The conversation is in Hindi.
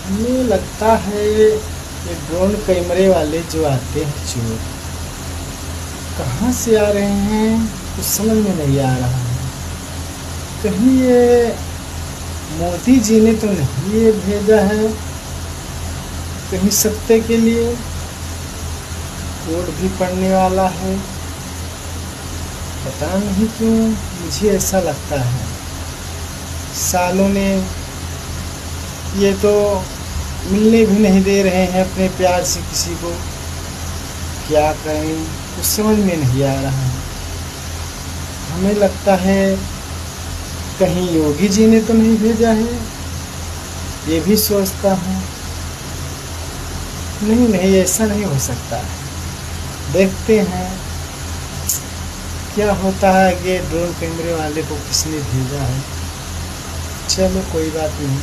हमें लगता है ये ड्रोन कैमरे वाले जो आते हैं चोर कहाँ से आ रहे हैं कुछ समझ में नहीं आ रहा है। कहीं ये मोदी जी ने तो नहीं ये भेजा है कहीं सत्ते के लिए। कोड भी पढ़ने वाला है, पता नहीं क्यों मुझे ऐसा लगता है। सालों ने ये तो मिलने भी नहीं दे रहे हैं अपने प्यार से किसी को। क्या करें कुछ समझ में नहीं आ रहा है। हमें लगता है कहीं योगी जी ने तो नहीं भेजा है, ये भी सोचता हूँ। नहीं नहीं ऐसा नहीं हो सकता है। देखते हैं क्या होता है कि ड्रोन कैमरे वाले को किसने भेजा है। चलो कोई बात नहीं।